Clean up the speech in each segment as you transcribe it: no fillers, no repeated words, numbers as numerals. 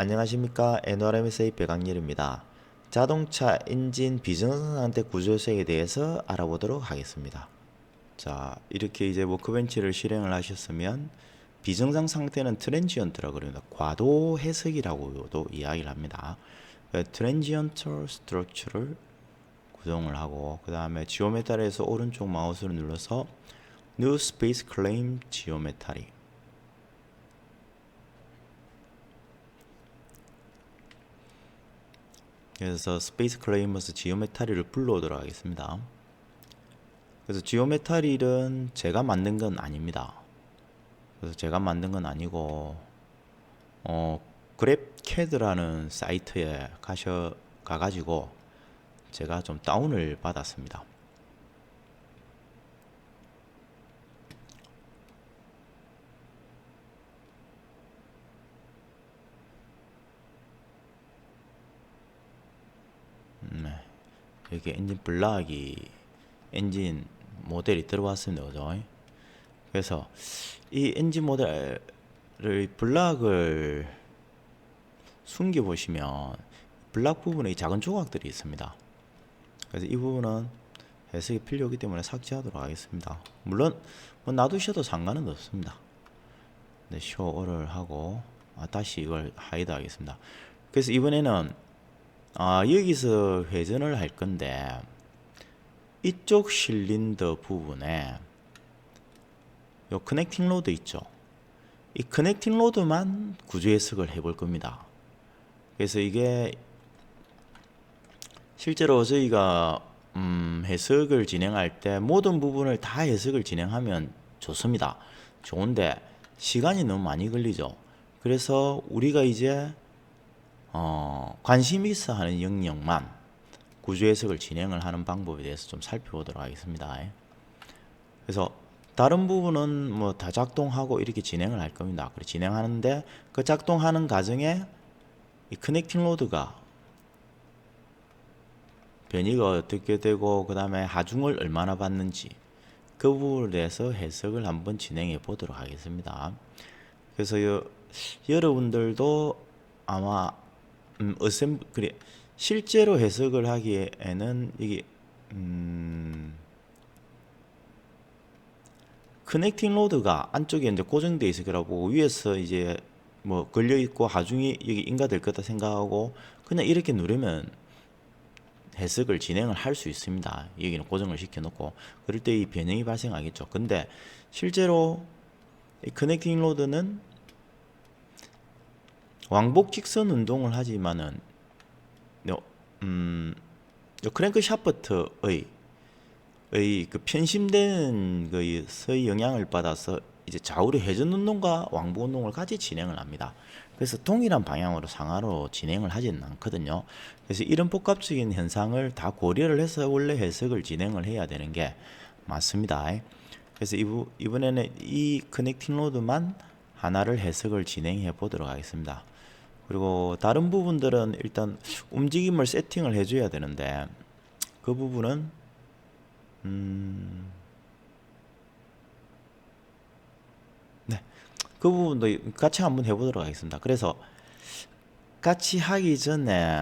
안녕하십니까. NRMSA 백악렬입니다. 자동차 엔진 비정상 상태 구조 요소에 대해서 알아보도록 하겠습니다. 자, 이렇게 이제 워크벤치를 실행을 하셨으면 비정상 상태는 트랜지언트라고 그럽니다. 과도 해석이라고도 이야기를 합니다. 트랜지언트 스트럭처를 구동을 하고 그 다음에 지오메탈에서 오른쪽 마우스를 눌러서 New Space Claim Geometry 그래서 스페이스 클레이머스 지오메타리를 불러오도록 하겠습니다. 그래서 지오메타리는 제가 만든 건 아닙니다. 그래서 제가 만든 건 아니고 그랩캐드라는 사이트에 가가지고 제가 좀 다운을 받았습니다. 이렇게 엔진 블락이 엔진 모델이 들어왔습니다. 그죠? 그래서 이 엔진 모델을 블락을 숨겨 보시면 블락 부분에 작은 조각들이 있습니다. 그래서 이 부분은 해석이 필요하기 때문에 삭제하도록 하겠습니다. 물론 뭐 놔두셔도 상관은 없습니다. 네, 쇼를 하고 다시 이걸 하이드 하겠습니다. 그래서 이번에는 여기서 회전을 할 건데 이쪽 실린더 부분에 요 커넥팅 로드 있죠. 이 커넥팅 로드만 구조 해석을 해볼 겁니다. 그래서 이게 실제로 저희가 해석을 진행할 때 모든 부분을 다 해석을 진행하면 좋습니다. 좋은데 시간이 너무 많이 걸리죠. 그래서 우리가 이제 관심 있어 하는 영역만 구조 해석을 진행을 하는 방법에 대해서 좀 살펴보도록 하겠습니다. 그래서 다른 부분은 뭐 다 작동하고 이렇게 진행을 할 겁니다. 그래 진행하는데 그 작동하는 과정에 이 커넥팅 로드가 변이가 어떻게 되고 그 다음에 하중을 얼마나 받는지 그 부분에 대해서 해석을 한번 진행해 보도록 하겠습니다. 그래서 여러분들도 아마 그래 실제로 해석을 하기에는 이게 커넥팅 로드가 안쪽에 이제 고정되어 있을 거라고 위에서 이제 뭐 걸려 있고 하중이 여기 인가될 거다 생각하고 그냥 이렇게 누르면 해석을 진행을 할 수 있습니다. 여기는 고정을 시켜 놓고 그럴 때 이 변형이 발생하겠죠. 근데 실제로 이 커넥팅 로드는 왕복 직선 운동을 하지만은 요 크랭크 샤프트의 그 편심되는 거의 영향을 받아서 이제 좌우로 회전 운동과 왕복 운동을 같이 진행을 합니다. 그래서 동일한 방향으로 상하로 진행을 하지는 않거든요. 그래서 이런 복합적인 현상을 다 고려를 해서 원래 해석을 진행을 해야 되는 게 맞습니다. 그래서 이번에는 이 커넥팅 로드만 하나를 해석을 진행해 보도록 하겠습니다. 그리고 다른 부분들은 일단 움직임을 세팅을 해줘야 되는데 그 부분은 네, 그 부분도 같이 한번 해보도록 하겠습니다. 그래서 같이 하기 전에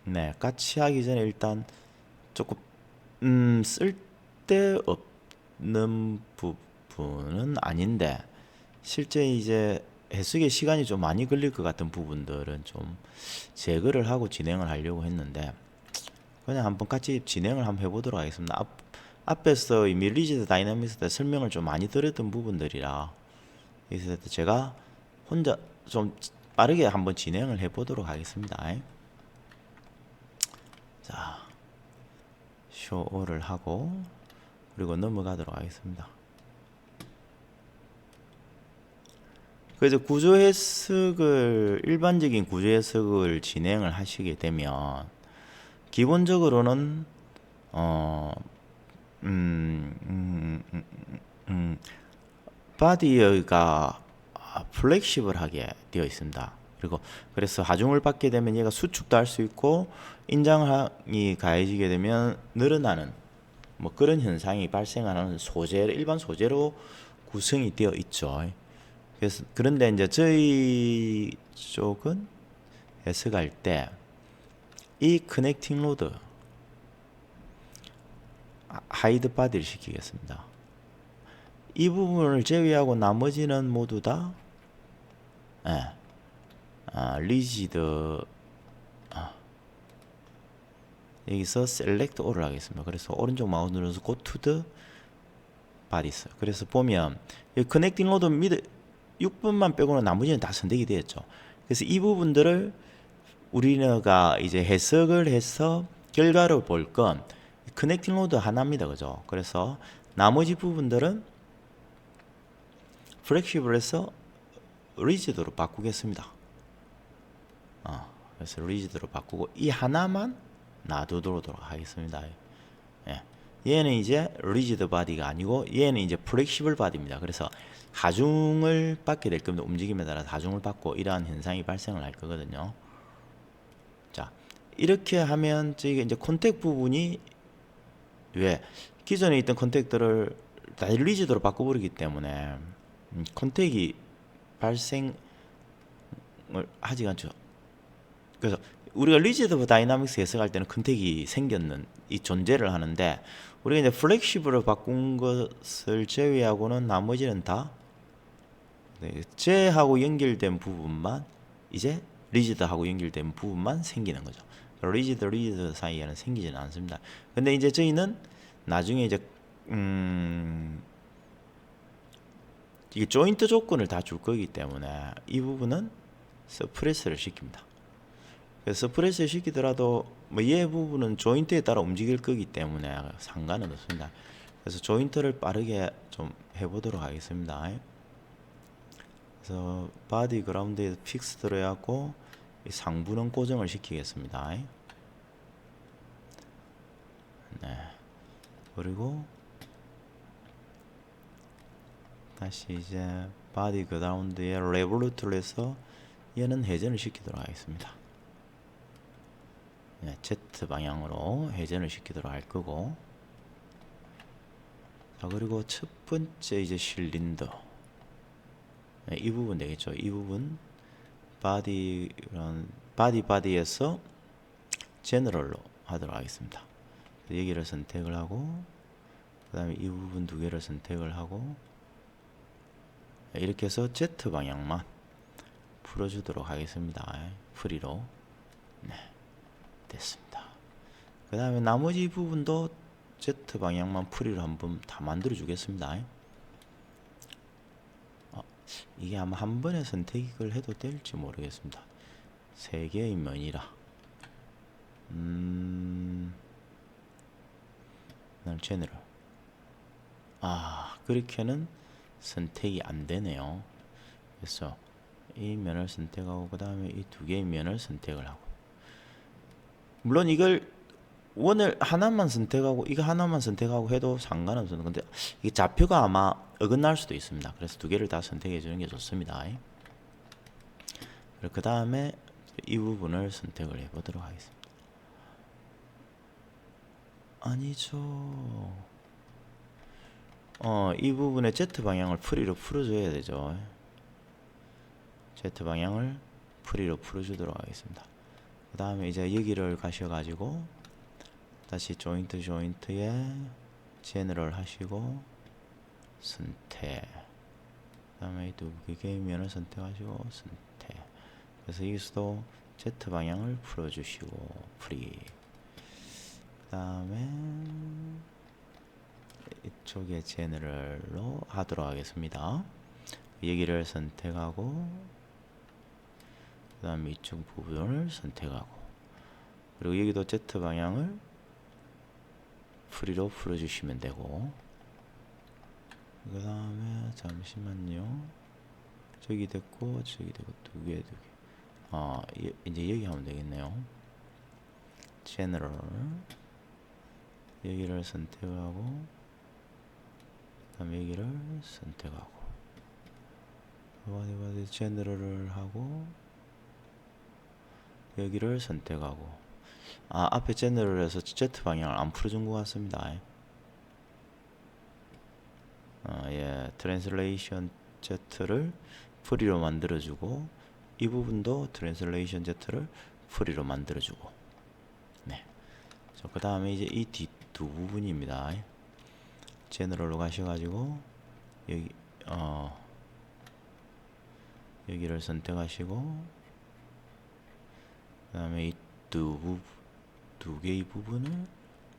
네, 같이 하기 전에 일단 조금 쓸데없는 부분은 아닌데 실제 이제 해석에 시간이 좀 많이 걸릴 것 같은 부분들은 좀 제거를 하고 진행을 하려고 했는데 그냥 한번 같이 진행을 한번 해보도록 하겠습니다. 앞에서 이미 리지드 다이나믹스 때 설명을 좀 많이 드렸던 부분들이라 그래서 제가 혼자 좀 빠르게 한번 진행을 해보도록 하겠습니다. 자, 쇼를 하고 그리고 넘어가도록 하겠습니다. 그래서 구조 해석을 일반적인 구조 해석을 진행을 하시게 되면 기본적으로는 바디가 플렉시블하게 되어 있습니다. 그리고 그래서 하중을 받게 되면 얘가 수축도 할 수 있고 인장이 가해지게 되면 늘어나는 뭐 그런 현상이 발생하는 소재 일반 소재로 구성이 되어 있죠. 그래서 그런데 이제 저희 쪽은 해석할 때 이 커넥팅 로드 하이드 바디를 시키겠습니다. 이 부분을 제외하고 나머지는 모두 다 리지드 여기서 셀렉트 all를 하겠습니다. 그래서 오른쪽 마우스 눌러서 go to the bodies. 그래서 보면 이 커넥팅 로드 미드 6번만 빼고는 나머지는 다 선택이 되었죠. 그래서 이 부분들을 우리가 이제 해석을 해서 결과를 볼 건 커넥팅 로드 하나입니다. 그죠? 그래서 나머지 부분들은 플렉시블에서 리지드로 바꾸겠습니다. 그래서 리지드로 바꾸고 이 하나만 놔두도록 하겠습니다. 예. 얘는 이제 리지드 바디가 아니고 얘는 이제 플렉시블 바디입니다. 그래서 하중을 받게 될 겁니다. 움직임에 따라서 하중을 받고 이러한 현상이 발생을 할 거거든요. 자, 이렇게 하면 저희가 이제 컨택 부분이 왜 기존에 있던 컨택들을 다 리지드로 바꿔버리기 때문에 컨택이 발생을 하지 않죠. 그래서 우리가 리지드 다이나믹스 해석할 때는 컨택이 생겼는 이 존재를 하는데 우리가 이제 플렉시블을 바꾼 것을 제외하고는 나머지는 다 쟤하고 연결된 부분만 이제 리지드하고 연결된 부분만 생기는 거죠. 리지드 사이에는 생기지는 않습니다. 근데 이제 저희는 나중에 이제 이게 조인트 조건을 다 줄 거기 때문에 이 부분은 서프레스를 시킵니다. 그래서 서프레스를 시키더라도 뭐 얘 부분은 조인트에 따라 움직일 거기 때문에 상관은 없습니다. 그래서 조인트를 빠르게 좀 해보도록 하겠습니다. 그래서 바디 그라운드에 픽스드로 해갖고 상부는 고정을 시키겠습니다. 네. 그리고 다시 이제 바디 그라운드에 레볼루트를 해서 얘는 회전을 시키도록 하겠습니다. 네, Z 방향으로 회전을 시키도록 할 거고, 자 그리고 첫 번째 이제 실린더, 네, 이 부분 되겠죠. 이 부분 바디에서 제너럴로 하도록 하겠습니다. 여기를 선택을 하고 그 다음에 이 부분 두 개를 선택을 하고 이렇게 해서 Z 방향만 풀어주도록 하겠습니다. 프리로. 네, 됐습니다. 그 다음에 나머지 부분도 Z 방향만 프리로 한번 다 만들어 주겠습니다. 이게 아마 한 번에 선택을 해도 될지 모르겠습니다. 세 개의 면이라 제너럴 그렇게는 선택이 안 되네요. 그래서 이 면을 선택하고 그 다음에 이 두 개의 면을 선택을 하고, 물론 이걸 원을 하나만 선택하고 이거 하나만 선택하고 해도 상관없어요. 근데 이 좌표가 아마 어긋날 수도 있습니다. 그래서 두 개를 다 선택해 주는 게 좋습니다. 그 다음에 이 부분을 선택을 해 보도록 하겠습니다. 아니죠. 이 부분에 Z 방향을 프리로 풀어줘야 되죠. Z 방향을 프리로 풀어주도록 하겠습니다. 그 다음에 이제 여기를 가셔가지고 다시 조인트에 제너럴 하시고 선택, 그 다음에 두 개의 면을 선택하시고 선택. 그래서 여기서도 Z 방향을 풀어주시고 프리. 그 다음에 이쪽에 제너럴로 하도록 하겠습니다. 여기를 선택하고 그 다음에 이쪽 부분을 선택하고 그리고 여기도 Z 방향을 프리로 풀어주시면 되고, 그 다음에 잠시만요. 저기 됐고 저기 되고 두 개. 이제 여기 하면 되겠네요. 제너럴 여기를 선택하고 그 다음에 여기를 선택하고 제너럴을 하고 여기를 선택하고, 앞에 제너럴에서 Z 방향을 안 풀어준 것 같습니다. 예, 트랜슬레이션 Z를 프리로 만들어주고 이 부분도 트랜슬레이션 Z를 프리로 만들어주고. 네. 그 다음에 이제 이 뒷 두 부분입니다. 제너럴로 가셔가지고 여기 여기를 선택하시고 그 다음에 이 두 개의 부분을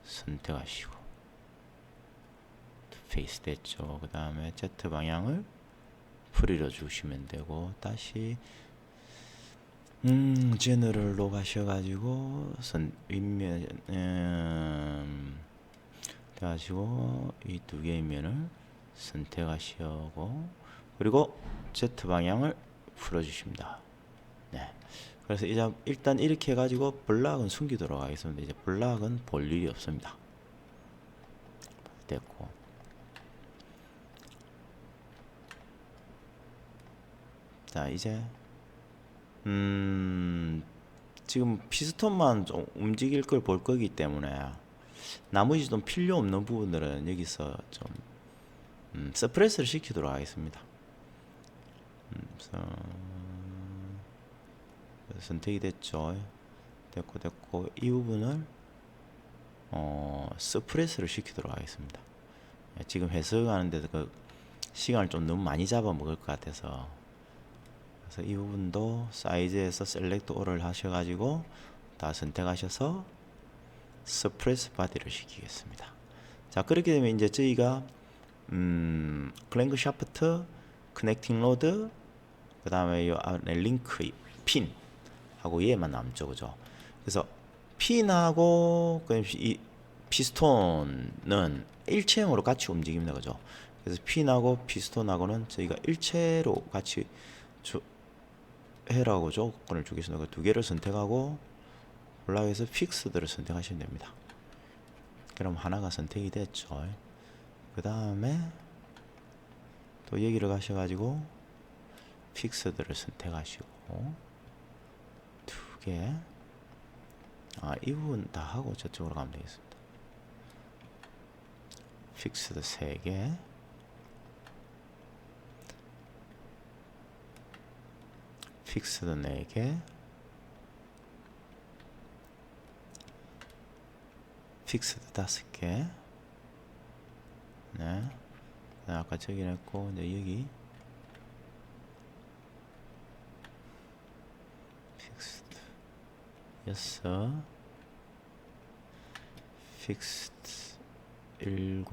선택하시고 페이스 됐죠. 그 다음에 Z 방향을 프리로 주시면 되고 다시 제너럴로 가셔가지고 윗면 가지고 이 두 개의 면을 선택하시고 그리고 Z 방향을 풀어주십니다. 네. 그래서 이제 일단 이렇게 해가지고 블락은 숨기도록 하겠습니다. 이제 블락은 볼 일이 없습니다. 됐고. 자, 이제 지금 피스톤만 좀 움직일 걸 볼 거기 때문에 나머지 좀 필요 없는 부분들은 여기서 좀 서프레스를 시키도록 하겠습니다. 선택이 됐죠. 됐고 이 부분을 서프레스를 시키도록 하겠습니다. 지금 해석하는데 그 시간을 좀 너무 많이 잡아먹을 것 같아서 그래서 이 부분도 사이즈에서 셀렉트 올을 하셔가지고 다 선택하셔서 서프레스 바디를 시키겠습니다. 자, 그렇게 되면 이제 저희가 클랭크 샤프트, 커넥팅 로드, 그 다음에 이 안에 링크 핀 하고 얘만 남죠, 그죠? 그래서 핀하고 이 피스톤은 일체형으로 같이 움직입니다, 그죠? 그래서 핀하고 피스톤하고는 저희가 일체로 같이 해라고 조건을 주겠습니다. 그 두 개를 선택하고 올라가서 픽스드를 선택하시면 됩니다. 그럼 하나가 선택이 됐죠. 그 다음에 또 여기를 가셔가지고 픽스드를 선택하시고 두 개. 이 부분 다 하고 저쪽으로 가면 되겠습니다. 픽스드 3개. 픽스드 4개. 픽스드 5개. 네. 아까 저기 했고, 이제 여기. 픽스드 6. 픽스드 7.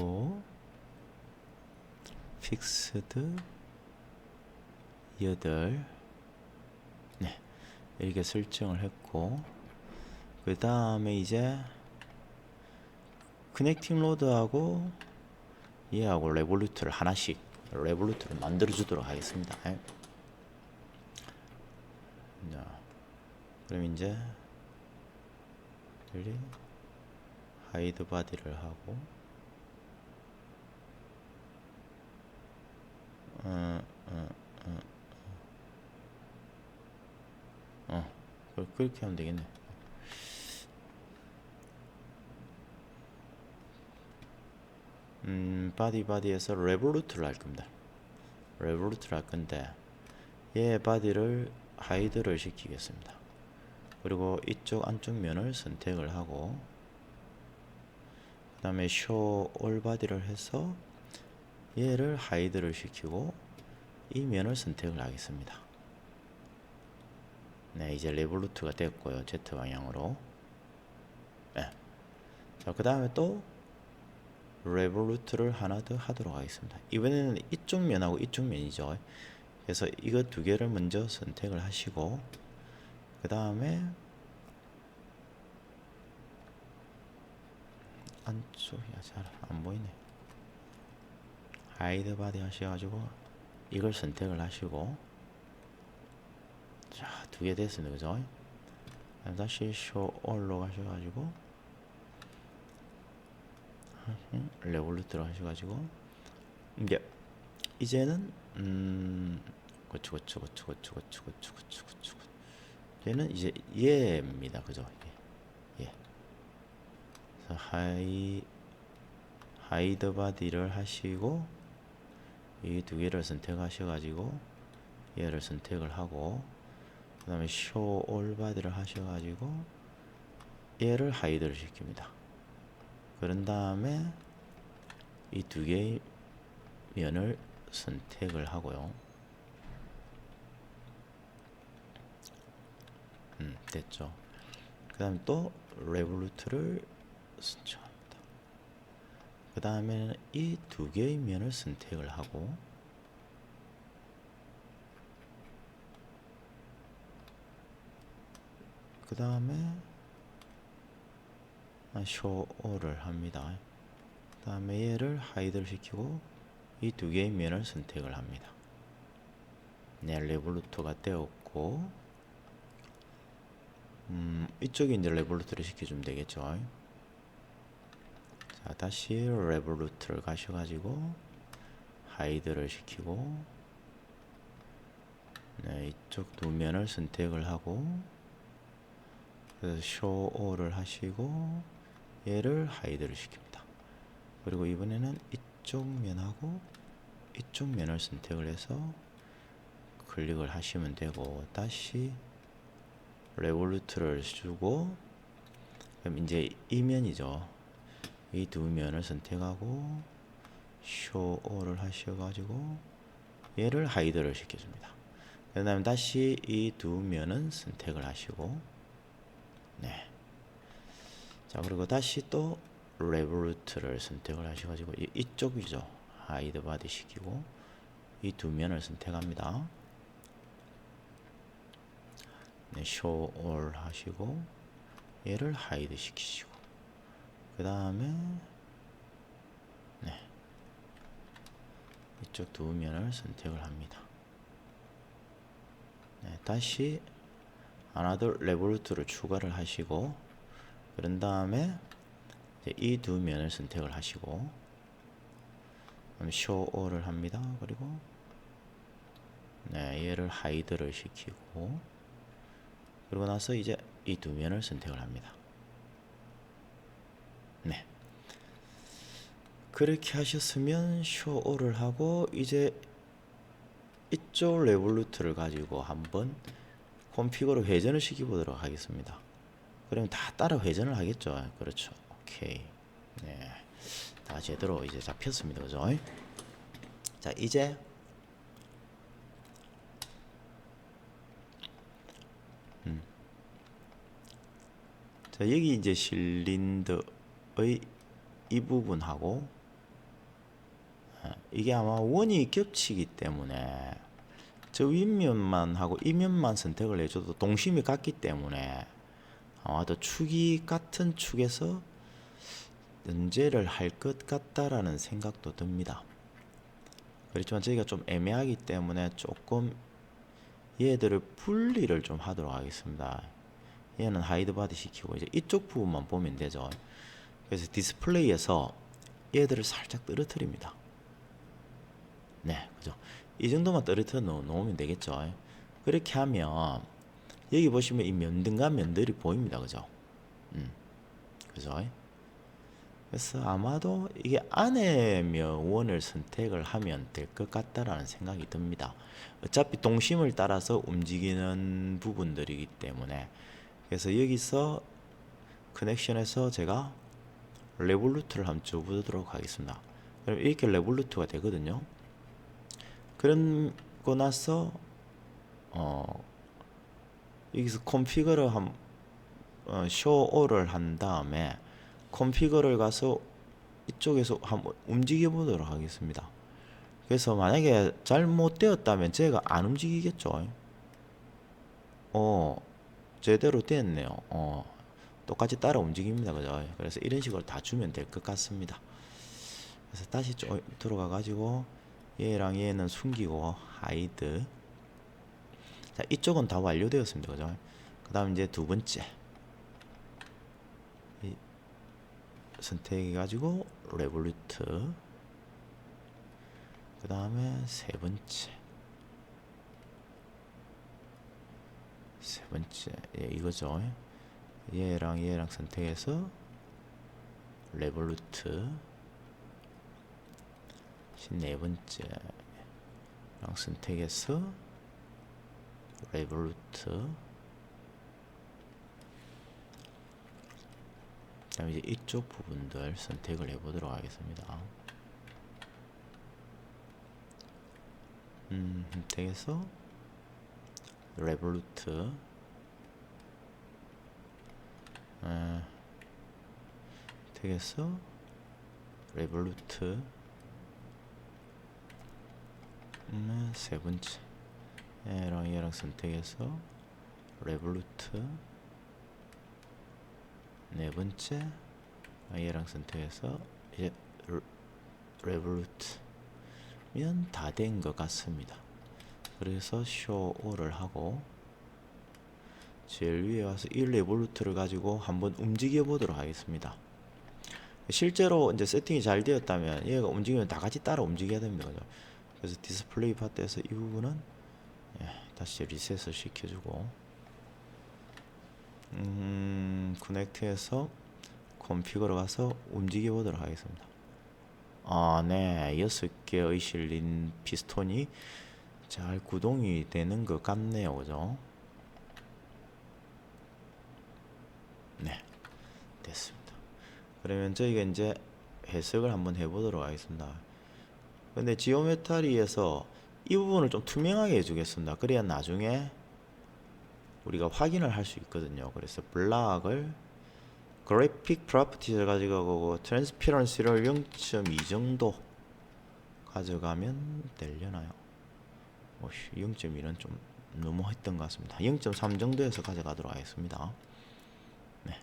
픽스드 8. 네. 이렇게 설정을 했고, 그 다음에 이제 커넥팅 로드하고 얘하고 레볼루트를 하나씩 레볼루트를 만들어 주도록 하겠습니다. 자, 그럼 이제 여기 하이드 바디를 하고 그렇게 하면 되겠네. 바디에서 레볼루트를 할 겁니다. 레볼루트를 할 건데 얘 바디를 하이드를 시키겠습니다. 그리고 이쪽 안쪽 면을 선택을 하고 그 다음에 show all 바디를 해서 얘를 하이드를 시키고 이 면을 선택을 하겠습니다. 네, 이제 레볼루트가 됐고요. Z 방향으로. 네. 자, 그 다음에 또 레볼루트를 하나 더 하도록 하겠습니다. 이번에는 이쪽 면하고 이쪽 면이죠. 그래서 이거 두 개를 먼저 선택을 하시고 그 다음에 안쪽이 잘 안 보이네. 하이드 바디 하셔가지고 이걸 선택을 하시고 자, 두 개 됐습니다. 그죠? 다시 show all로 가셔가지고 레볼루트로 하셔가지고 이제는 그쵸 얘는 이제 얘입니다. 그죠? 예. 그래서 하이드 바디를 하시고 이 두 개를 선택하셔 가지고 얘를 선택을 하고 그 다음에 show all body를 하셔 가지고 얘를 하이드를 시킵니다. 그런 다음에 이 두 개의 면을 선택을 하고요. 됐죠. 그 다음에 또 레볼루트를 선택합니다. 그 다음에는 이 두 개의 면을 선택을 하고 그 다음에 show all을 합니다. 그 다음에 얘를 하이드를 시키고 이 두 개의 면을 선택을 합니다. 네, 레볼루트가 되었고 이쪽에 이제 레볼루트를 시켜주면 되겠죠. 자, 다시 레볼루트를 가셔가지고 하이드를 시키고 네, 이쪽 두 면을 선택을 하고 그래서 show all을 하시고 얘를 하이드를 시킵니다. 그리고 이번에는 이쪽 면하고 이쪽 면을 선택을 해서 클릭을 하시면 되고 다시 레볼루트를 주고 그럼 이제 이 면이죠. 이 두 면을 선택하고 show all을 하셔가지고 얘를 하이드를 시켜줍니다. 그 다음에 다시 이 두 면은 선택을 하시고 네. 자, 그리고 다시 또 레볼루트를 선택을 하셔가지고 이쪽이죠. 하이드 바디 시키고 이 두 면을 선택합니다. 네, show all 하시고 얘를 하이드 시키시고 그 다음에 네, 이쪽 두 면을 선택을 합니다. 네, 다시 하나 더 레볼루트를 추가를 하시고 그런 다음에 이 두 면을 선택을 하시고 show all을 합니다. 그리고 네, 얘를 하이드를 시키고 그러고 나서 이제 이 두 면을 선택을 합니다. 네. 그렇게 하셨으면 show all을 하고 이제 이쪽 레볼루트를 가지고 한번 컴피그로 회전을 시켜 보도록 하겠습니다. 그러면 다 따라 회전을 하겠죠. 그렇죠. 오케이. 네. 다 제대로 이제 잡혔습니다. 그죠? 자, 이제 자, 여기 이제 실린더의 이 부분하고 이게 아마 원이 겹치기 때문에 저 윗면만 하고 이 면만 선택을 해줘도 동심이 같기 때문에 아마도 축이 같은 축에서 연재를 할 것 같다라는 생각도 듭니다. 그렇지만 저희가 좀 애매하기 때문에 조금 얘들을 분리를 좀 하도록 하겠습니다. 얘는 하이드 바디 시키고 이제 이쪽 부분만 보면 되죠. 그래서 디스플레이에서 얘들을 살짝 떨어뜨립니다. 네, 그죠. 이 정도만 떨어뜨려 놓으면 되겠죠. 그렇게 하면 여기 보시면 이 면등과 면들이 보입니다. 그죠? 그죠? 그래서 아마도 이게 안에 면원을 선택을 하면 될 것 같다라는 생각이 듭니다. 어차피 동심을 따라서 움직이는 부분들이기 때문에 그래서 여기서 커넥션에서 제가 레볼루트를 한번 줘보도록 하겠습니다. 그럼 이렇게 레볼루트가 되거든요. 그러고 나서 여기서 컴피그를 show all을 한 다음에 컴피그를 가서 이쪽에서 한번 움직여 보도록 하겠습니다. 그래서 만약에 잘못되었다면 제가 안 움직이겠죠. 제대로 됐네요. 똑같이 따라 움직입니다. 그죠? 그래서 이런 식으로 다 주면 될 것 같습니다. 그래서 다시 좀 들어가 가지고 얘랑 얘는 숨기고 하이드. 자, 이쪽은 다 완료되었습니다. 그죠? 그 다음 이제 두 번째 선택해 가지고 레볼루트. 그 다음에 세 번째 예, 이거죠. 얘랑 얘랑 선택해서 레볼루트. 네 번째 선택해서 레볼루트. 그다음에 이제 이쪽 부분들 선택을 해보도록 하겠습니다. 선택해서 레볼루트. 선택해서 레볼루트. 세 번째 얘랑 선택해서 레볼루트. 네 번째 얘랑 선택해서 이제 레볼루트면 다 된 것 같습니다. 그래서 show all을 하고 제일 위에 와서 이 레볼루트를 가지고 한번 움직여 보도록 하겠습니다. 실제로 이제 세팅이 잘 되었다면 얘가 움직이면 다 같이 따라 움직여야 됩니다. 그죠? 그래서 디스플레이 파트에서 이 부분은 다시 리셋을 시켜주고 커넥트해서 컴피그로 가서 움직여 보도록 하겠습니다. 네, 6개의 실린 피스톤이 잘 구동이 되는 것 같네요. 그죠? 네, 됐습니다. 그러면 저희가 이제 해석을 한번 해보도록 하겠습니다. 근데 지오메타리에서 이 부분을 좀 투명하게 해주겠습니다. 그래야 나중에 우리가 확인을 할 수 있거든요. 그래서 블락을 그래픽 프로퍼티를 가지고 트랜스피런시를 0.2 정도 가져가면 되려나요? 0.1은 좀 너무 했던 것 같습니다. 0.3 정도에서 가져가도록 하겠습니다. 네,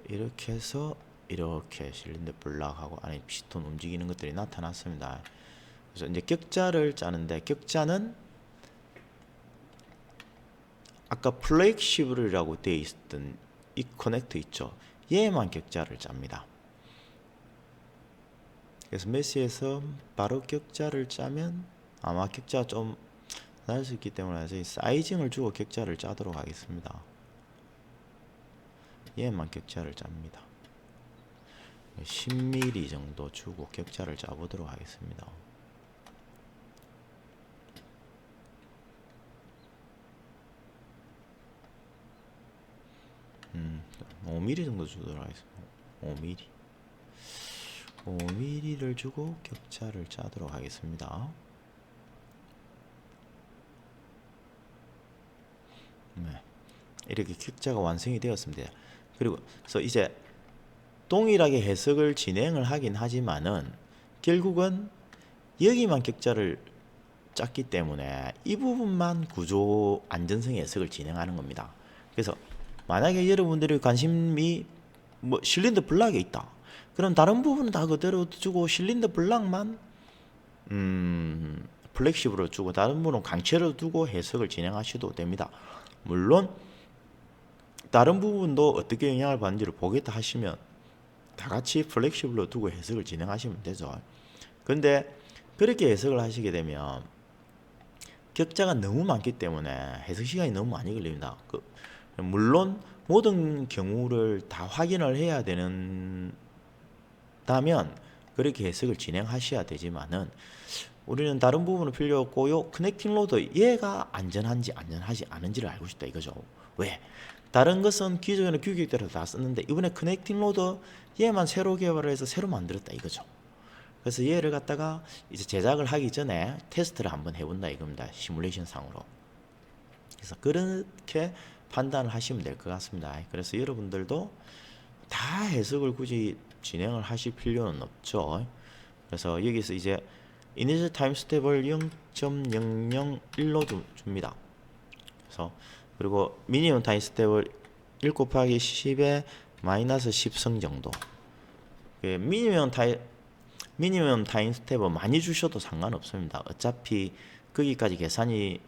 이렇게 해서 이렇게 실린더 블락하고 안에 피스톤 움직이는 것들이 나타났습니다. 그래서 이제 격자를 짜는데, 격자는 아까 플렉시블이라고 되어 있었던 이 커넥터 있죠. 얘만 격자를 짭니다. 그래서 메시에서 바로 격자를 짜면 아마 격자가 좀 날 수 있기 때문에 저희 사이징을 주고 격자를 짜도록 하겠습니다. 얘만 격자를 짭니다. 10mm 정도 주고 격자를 짜보도록 하겠습니다. 음, 5mm 정도 주도록 하겠습니다. 5mm. 5mm를 주고 격자를 짜도록 하겠습니다. 네, 이렇게 격자가 완성이 되었습니다. 그리고 그래서 이제 동일하게 해석을 진행을 하긴 하지만은 결국은 여기만 격자를 짰기 때문에 이 부분만 구조 안전성 해석을 진행하는 겁니다. 그래서 만약에 여러분들이 관심이 뭐 실린더 블락에 있다, 그럼 다른 부분은 다 그대로 주고 실린더 블락만 플렉시블로 주고 다른 부분은 강체로 두고 해석을 진행하셔도 됩니다. 물론 다른 부분도 어떻게 영향을 받는지를 보겠다 하시면 다 같이 플렉시블로 두고 해석을 진행하시면 되죠. 근데 그렇게 해석을 하시게 되면 격자가 너무 많기 때문에 해석 시간이 너무 많이 걸립니다. 물론 모든 경우를 다 확인을 해야 된다면 그렇게 해석을 진행하셔야 되지만은 우리는 다른 부분은 필요 없고요. 커넥팅 로드 얘가 안전한지 안전하지 않은지를 알고 싶다 이거죠. 왜? 다른 것은 기존의 규격대로 다 썼는데 이번에 커넥팅 로드 얘만 새로 개발을 해서 새로 만들었다 이거죠. 그래서 얘를 갖다가 이제 제작을 하기 전에 테스트를 한번 해본다 이겁니다. 시뮬레이션 상으로. 그래서 그렇게 판단을 하시면 될 것 같습니다. 그래서 여러분들도 다 해석을 굳이 진행을 하실 필요는 없죠. 그래서 여기서 이제 이니셜 타임 스텝을 0.001로 줍니다. 그래서 그리고 미니멈 타임 스텝을 1 곱하기 10의 마이너스 10성 정도. 미니멈 타임 스텝은 많이 주셔도 상관없습니다. 어차피 거기까지 계산이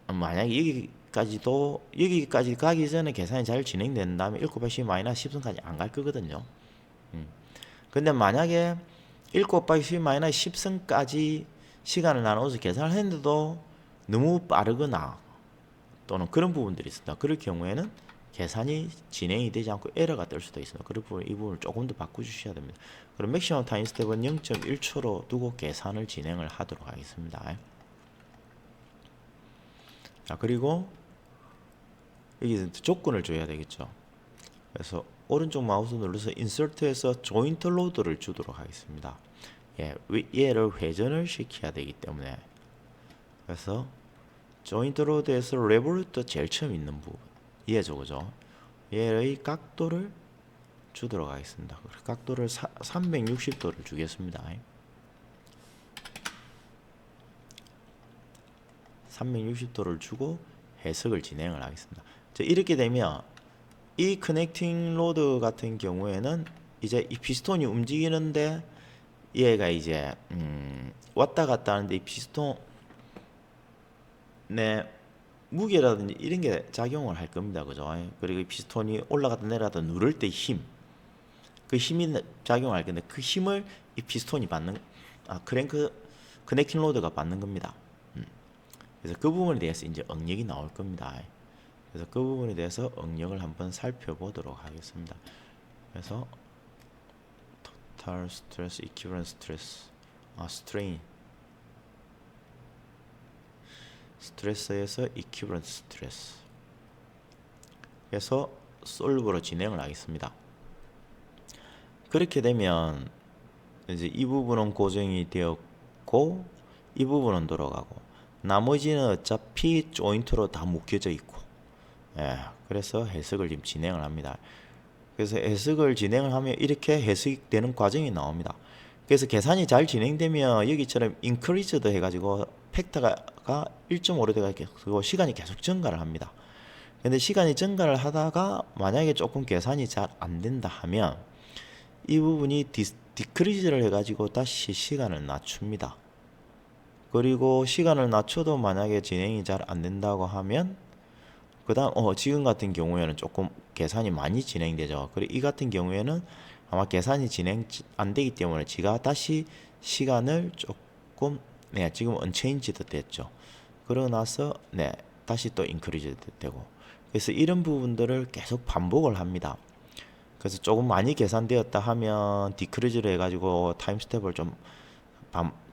만약에 여기까지 가기 전에 계산이 잘 진행된다면 1 곱하기 10 마이너스 10성까지 안 갈 거거든요. 근데 만약에 1 곱하기 10 마이너스 10성까지 시간을 나눠서 계산을 했는데도 너무 빠르거나 또는 그런 부분들이 있습니다. 그럴 경우에는 계산이 진행이 되지 않고 에러가 뜰 수도 있습니다. 이 부분을 조금 더 바꿔주셔야 됩니다. 그럼 맥시멈 타임 스텝은 0.1초로 두고 계산을 진행을 하도록 하겠습니다. 자, 그리고 여기 조건을 줘야 되겠죠. 그래서 오른쪽 마우스 눌러서 인서트에서 조인트 로드를 주도록 하겠습니다. 예, 얘를 회전을 시켜야 되기 때문에, 그래서 조인트 로드에서 레볼루트 제일 처음 있는 부분, 얘죠, 그죠? 얘의 각도를 주도록 하겠습니다. 각도를 360도를 주겠습니다. 360도를 주고 해석을 진행을 하겠습니다. 자, 이렇게 되면 이 커넥팅 로드 같은 경우에는 이제 이 피스톤이 움직이는데 얘가 이제 왔다 갔다 하는데 이 피스톤의 무게라든지 이런 게 작용을 할 겁니다. 그죠? 그리고 이 피스톤이 올라갔다 내려갔다 누를 때 힘, 그 힘이 작용할 건데 그 힘을 이 피스톤이 받는, 크랭크 커넥팅 로드가 받는 겁니다. 그래서 그 부분에 대해서 이제 응력이 나올 겁니다. 그래서 그 부분에 대해서 응력을 한번 살펴보도록 하겠습니다. 그래서 total stress, equivalent stress, strain, 스트레스에서 equivalent stress. 그래서 솔브로 진행을 하겠습니다. 그렇게 되면 이제 이 부분은 고정이 되었고 이 부분은 돌아가고 나머지는 어차피 조인트로 다 묶여져 있고, 예, 그래서 해석을 지금 진행을 합니다. 그래서 해석을 진행을 하면 이렇게 해석되는 과정이 나옵니다. 그래서 계산이 잘 진행되면 여기처럼 increased 해가지고 팩터가 1.5로 돼가지고 시간이 계속 증가를 합니다. 근데 시간이 증가를 하다가 만약에 조금 계산이 잘 안 된다 하면 이 부분이 디크리즈를 해가지고 다시 시간을 낮춥니다. 그리고 시간을 낮춰도 만약에 진행이 잘 안 된다고 하면 그 다음 지금 같은 경우에는 조금 계산이 많이 진행되죠. 그리고 이 같은 경우에는 아마 계산이 진행 안 되기 때문에 지가 다시 시간을 조금, 네, 지금 unchanged 됐죠. 그러고 나서 네, 다시 또 increase 되고, 그래서 이런 부분들을 계속 반복을 합니다. 그래서 조금 많이 계산되었다 하면 디크리즈를 해가지고 타임 스텝을 좀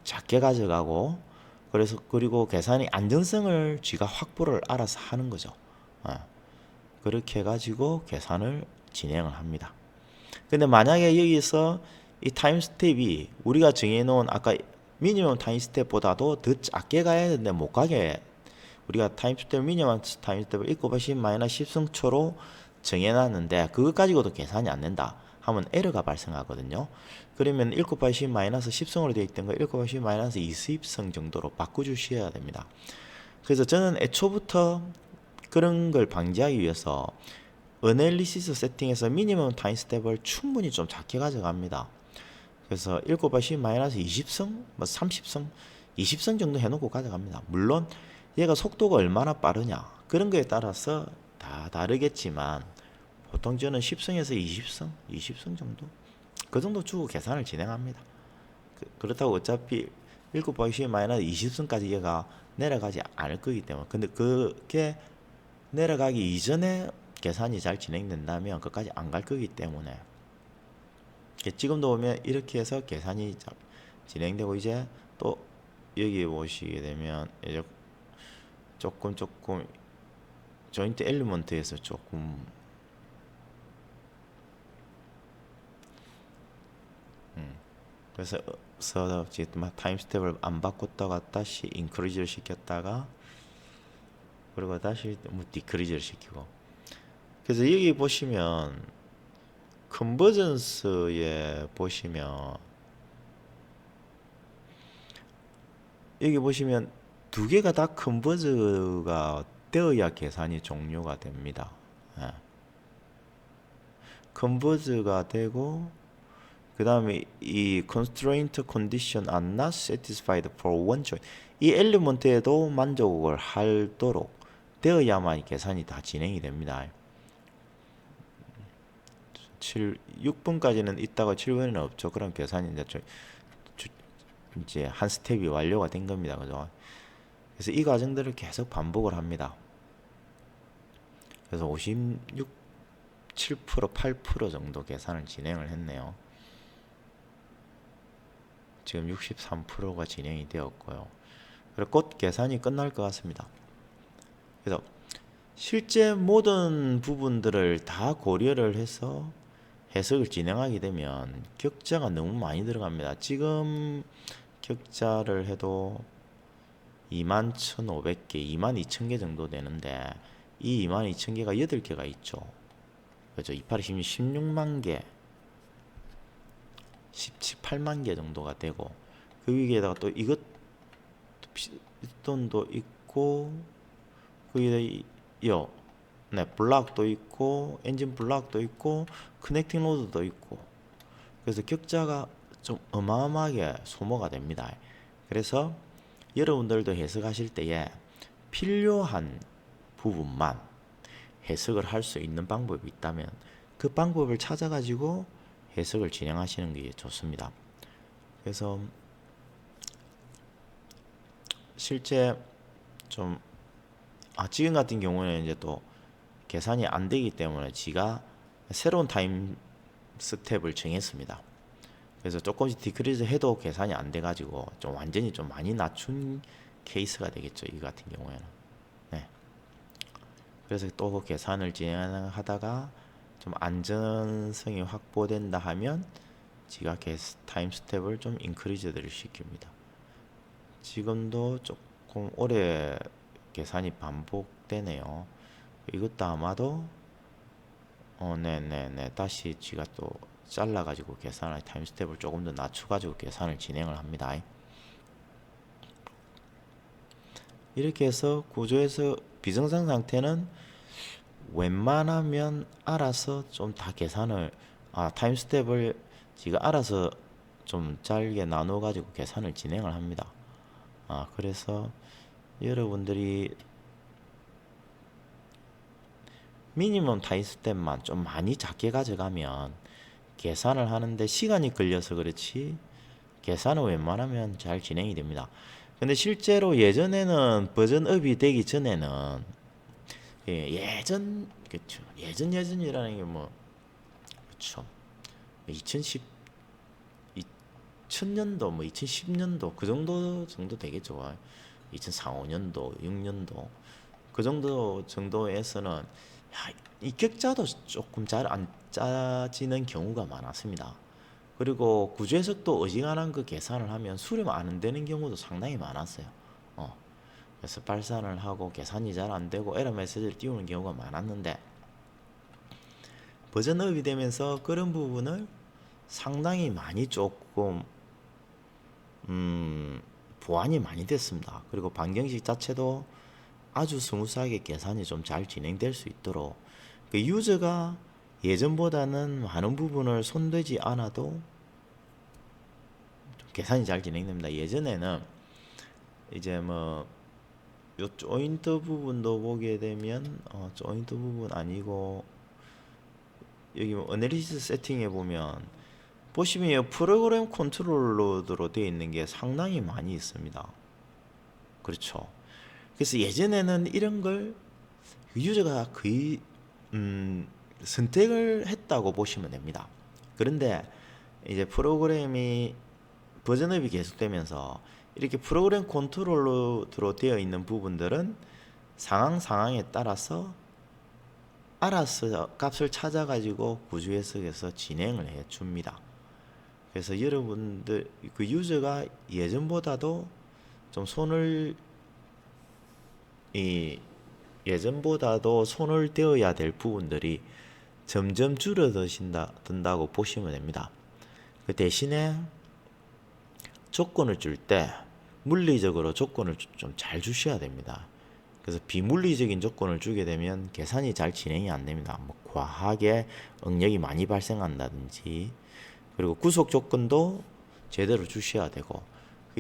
작게 가져가고, 그래서 그리고 계산이 안정성을 쥐가 확보를 알아서 하는 거죠. 그렇게 해가지고 계산을 진행을 합니다. 근데 만약에 여기서 이 타임 스텝이 우리가 정해놓은 아까 미니멈 타임 스텝보다도 더 작게 가야 되는데 못 가게, 우리가 타임 스텝 미니멈 타임 스텝을 1곱하기 마이너스 10승초로 정해놨는데 그것 가지고도 계산이 안 된다 하면 에러가 발생하거든요. 그러면 1곱하기 마이너스 10승으로 되어 있던 거 1곱하기 마이너스 20승 정도로 바꿔주셔야 됩니다. 그래서 저는 애초부터 그런 걸 방지하기 위해서 어널리시스 세팅에서 미니멈 타임 스텝을 충분히 좀 작게 가져갑니다. 그래서 1곱하기 마이너스 20승, 뭐 30승, 20승 정도 해놓고 가져갑니다. 물론 얘가 속도가 얼마나 빠르냐 그런 거에 따라서 다 다르겠지만 보통 저는 10승에서 20승 정도 그 정도 주고 계산을 진행합니다. 그렇다고 어차피 1곱하기 마이너스 20승까지 얘가 내려가지 않을 거기 때문에, 근데 그게 내려가기 이전에 계산이 잘 진행된다면 그까지 안 갈 거기 때문에 지금도 보면 이렇게 해서 계산이 진행되고, 이제 또 여기 보시게 되면 이제 조금 조인트 엘리먼트에서 조금 그래서 지금 타임 스텝을 안 바꿨다가 다시 인크리즈를 시켰다가 그리고 다시 뭐 디크리즈를 시키고, 그래서 여기 보시면 컨버전스에 보시면 여기 보시면 두 개가 다 컨버즈가 되어야 계산이 종료가 됩니다. 컨버즈가 되고 그 다음에 이 constraint condition are not satisfied for one joint, 이 엘리먼트에도 만족을 하도록 되어야만 계산이 다 진행이 됩니다. 6분까지는 있다가 7분에는 없죠. 그럼 계산이 이제 한 스텝이 완료가 된 겁니다. 그죠? 그래서 이 과정들을 계속 반복을 합니다. 그래서 56, 7%, 8% 정도 계산을 진행을 했네요. 지금 63%가 진행이 되었고요. 그리고 곧 계산이 끝날 것 같습니다. 그래서 실제 모든 부분들을 다 고려를 해서 해석을 진행하게 되면 격자가 너무 많이 들어갑니다. 지금 격자를 해도 21,500개, 22,000개 정도 되는데 이 22,000개가 8개가 있죠. 그렇죠. 28이 16만 개, 17,8만 개 정도가 되고 그 위에다가 또 이것 피스톤도 있고 그 위에 네, 블락도 있고 엔진 블락도 있고 커넥팅 로드도 있고 그래서 격자가 좀 어마어마하게 소모가 됩니다. 그래서 여러분들도 해석하실 때에 필요한 부분만 해석을 할 수 있는 방법이 있다면 그 방법을 찾아가지고 해석을 진행하시는 게 좋습니다. 그래서 실제 좀 지금 같은 경우에는 이제 또 계산이 안 되기 때문에 지가 새로운 타임 스텝을 정했습니다. 그래서 조금씩 디크리즈 해도 계산이 안 돼가지고 좀 완전히 좀 많이 낮춘 케이스가 되겠죠. 이 같은 경우에는. 네. 그래서 또 그 계산을 진행하다가 좀 안전성이 확보된다 하면 지가 타임 스텝을 좀 인크리즈를 시킵니다. 지금도 조금 오래 계산이 반복되네요. 이것도 아마도 네네네 다시 지가 또 잘라가지고 계산할 타임 스텝을 조금 더 낮춰가지고 계산을 진행을 합니다. 이렇게 해서 구조에서 비정상 상태는 웬만하면 알아서 좀 다 계산을 타임 스텝을 지가 알아서 좀 짧게 나눠 가지고 계산을 진행을 합니다. 그래서 여러분들이 미니멈 타임 스텝만 좀 많이 작게 가져가면 계산을 하는데 시간이 걸려서 그렇지 계산은 웬만하면 잘 진행이 됩니다. 근데 실제로 예전에는 버전업이 되기 전에는 그쵸 예전이라는 게 뭐 그쵸 2010 2000년도 뭐 2010년도 그 정도 되겠죠. 2004, 5년도 6년도 그 정도에서는 이 격자도 조금 잘 안 짜지는 경우가 많았습니다. 그리고 구조 해석도 어지간한 그 계산을 하면 수렴 안 되는 경우도 상당히 많았어요. 그래서 발산을 하고 계산이 잘 안 되고 에러 메시지를 띄우는 경우가 많았는데 버전업이 되면서 그런 부분을 상당히 많이 조금 보완이 많이 됐습니다. 그리고 방정식 자체도 아주 스무스하게 계산이 좀 잘 진행될 수 있도록 그 유저가 예전보다는 많은 부분을 손대지 않아도 계산이 잘 진행됩니다. 예전에는 이제 뭐 요 조인트 부분도 보게 되면 조인트 부분 아니고 여기 뭐 어널리시스 세팅에 보면 보시면 프로그램 컨트롤러로 되어 있는 게 상당히 많이 있습니다. 그렇죠. 그래서 예전에는 이런 걸 유저가 거의 선택을 했다고 보시면 됩니다. 그런데 이제 프로그램이 버전업이 계속되면서 이렇게 프로그램 컨트롤러로 되어 있는 부분들은 상황에 따라서 알아서 값을 찾아가지고 구조 해석에서 진행을 해줍니다. 그래서 여러분들 그 유저가 예전보다도 좀 예전보다도 손을 대어야 될 부분들이 점점 줄어든다고 보시면 됩니다. 그 대신에 조건을 줄 때 물리적으로 조건을 좀 잘 주셔야 됩니다. 그래서 비물리적인 조건을 주게 되면 계산이 잘 진행이 안 됩니다. 뭐 과하게 응력이 많이 발생한다든지 그리고 구속 조건도 제대로 주셔야 되고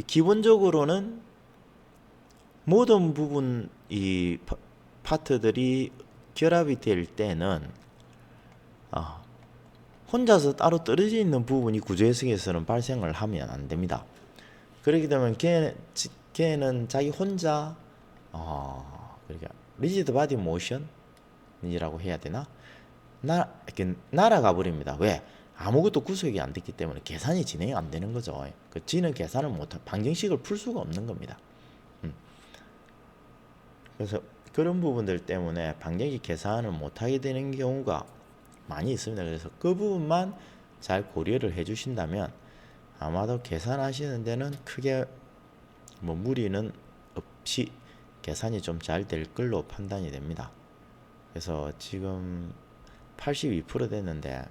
기본적으로는 모든 부분 이 파트들이 결합이 될 때는 혼자서 따로 떨어져 있는 부분이 구조 해석에서는 발생을 하면 안 됩니다. 그렇게 되면 걔는 자기 혼자 그러니까 리지드 바디 모션이라고 해야 되나? 이렇게 날아가 버립니다. 왜? 아무것도 구속이 안 됐기 때문에 계산이 진행이 안 되는 거죠. 지는 계산을 방정식을 풀 수가 없는 겁니다. 그래서 그런 부분들 때문에 방정식 계산을 못하게 되는 경우가 많이 있습니다. 그래서 그 부분만 잘 고려를 해주신다면 아마도 계산하시는 데는 크게 뭐 무리는 없이 계산이 좀 잘 될 걸로 판단이 됩니다. 그래서 지금 82% 됐는데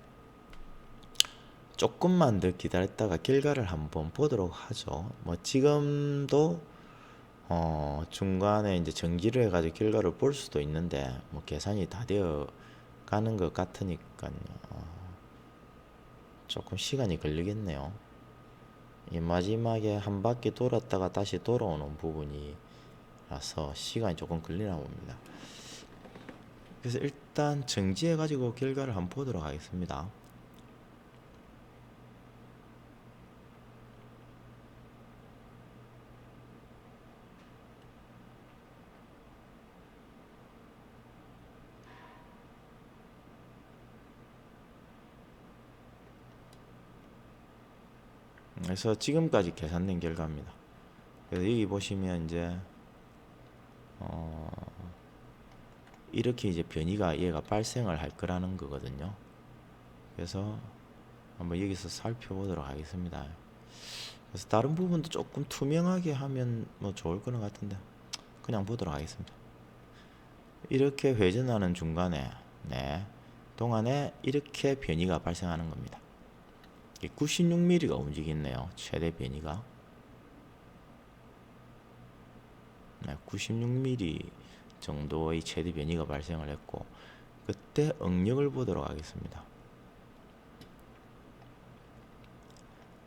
조금만 더 기다렸다가 결과를 한번 보도록 하죠. 뭐 지금도 중간에 이제 정지를 해가지고 결과를 볼 수도 있는데 뭐 계산이 다 되어 가는 것 같으니까요. 조금 시간이 걸리겠네요. 이 마지막에 한 바퀴 돌았다가 다시 돌아오는 부분이라서 시간이 조금 걸리나 봅니다. 그래서 일단 정지해 가지고 결과를 한번 보도록 하겠습니다. 그래서 지금까지 계산된 결과입니다. 그래서 여기 보시면 이제 이렇게 이제 변이가 얘가 발생을 할 거라는 거거든요. 그래서 한번 여기서 살펴보도록 하겠습니다. 그래서 다른 부분도 조금 투명하게 하면 뭐 좋을 거는 같은데 그냥 보도록 하겠습니다. 이렇게 회전하는 중간에 동안에 이렇게 변이가 발생하는 겁니다. 96mm가 움직이네요. 최대 변이가 96mm 정도의 최대 변이가 발생을 했고, 그때 응력을 보도록 하겠습니다.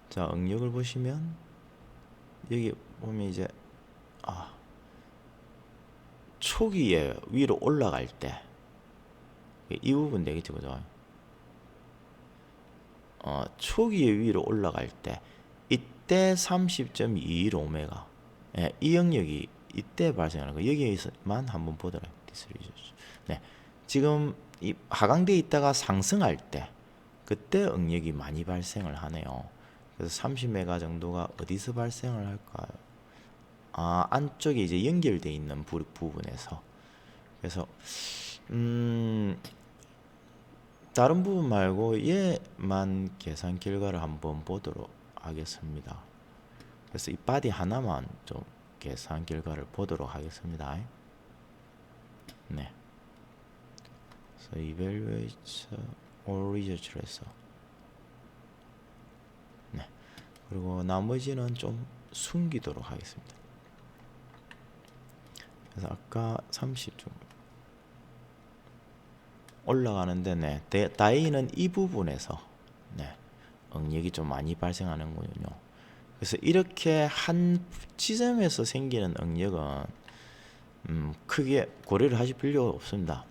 자, 응력을 보시면 여기 보면 이제 초기에 위로 올라갈 때 이 부분 되겠죠, 그죠? 초기에 위로 올라갈 때 이때 30.21오메가 이 영역이 이때 발생하는 거 여기에서만 한번 보도록 네, 지금 이 하강되어 있다가 상승할 때 그때 응력이 많이 발생을 하네요. 그래서 30메가 정도가 어디서 발생을 할까요? 안쪽에 이제 연결되어 있는 부분에서. 그래서 다른 부분 말고 얘만 계산 결과를 한번 보도록 하겠습니다. 그래서 이 바디 하나만 좀 계산 결과를 보도록 하겠습니다. 네. 그래서 evaluate all results를 해서 네. 그리고 나머지는 좀 숨기도록 하겠습니다. 그래서 아까 30 정도 올라가는데 다이는 이 부분에서 응력이 좀 많이 발생하는군요. 그래서 이렇게 한 지점에서 생기는 응력은 크게 고려를 하실 필요가 없습니다.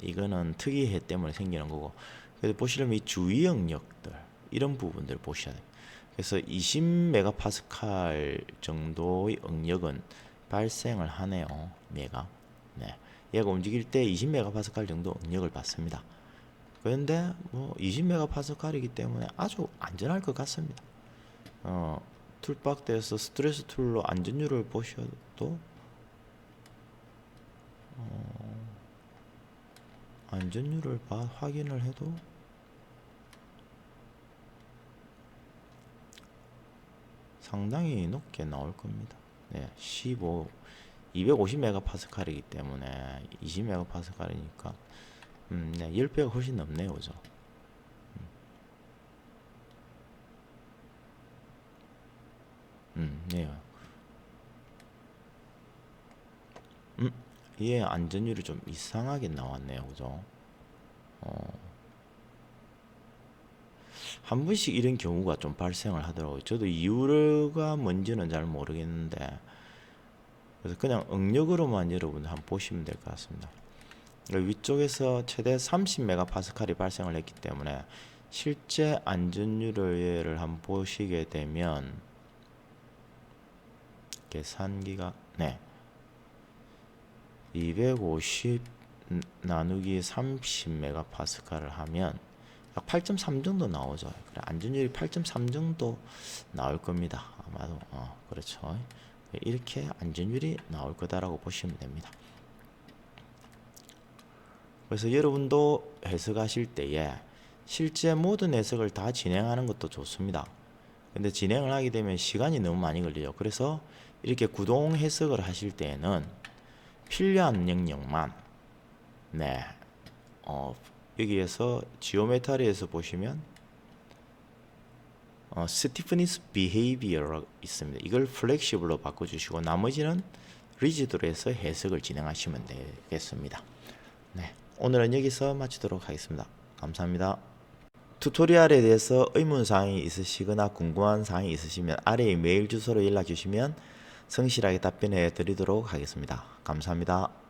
이거는 특이해 때문에 생기는 거고, 그래서 보시려면 이 주위 응력들 이런 부분들 보셔야 돼요. 그래서 20메가파스칼 정도의 응력은 발생을 하네요. 얘가 얘가 움직일 때 20메가파스칼 정도 응력을 받습니다. 그런데 뭐 20메가파스칼이기 때문에 아주 안전할 것 같습니다. 툴박대에서 스트레스 툴로 안전율을 보셔도 안전율을 확인을 해도 상당히 높게 나올 겁니다. 250메가파스칼이기 때문에 20메가파스칼이니까 10배가 훨씬 넘네요, 그죠? 네. 얘 안전율이 좀 이상하게 나왔네요, 그죠? 한 번씩 이런 경우가 좀 발생을 하더라고요. 저도 이유가 뭔지는 잘 모르겠는데, 그래서 그냥 응력으로만 여러분들 한번 보시면 될 것 같습니다. 위쪽에서 최대 30메가파스칼이 발생을 했기 때문에 실제 안전율을 한번 보시게 되면 계산기가 250 나누기 30메가파스칼을 하면 8.3 정도 나오죠. 그래, 안전율이 8.3 정도 나올 겁니다. 아마도 그렇죠. 이렇게 안전율이 나올 거다라고 보시면 됩니다. 그래서 여러분도 해석하실 때에 실제 모든 해석을 다 진행하는 것도 좋습니다. 근데 진행을 하게 되면 시간이 너무 많이 걸려요. 그래서 이렇게 구동 해석을 하실 때에는 필요한 영역만 여기에서 지오메트리에서 보시면 스티프니스 비헤이비어가 있습니다. 이걸 플렉시블로 바꿔주시고 나머지는 리지드로 해서 해석을 진행하시면 되겠습니다. 오늘은 여기서 마치도록 하겠습니다. 감사합니다. 튜토리얼에 대해서 의문사항이 있으시거나 궁금한 사항이 있으시면 아래의 메일 주소로 연락 주시면 성실하게 답변해 드리도록 하겠습니다. 감사합니다.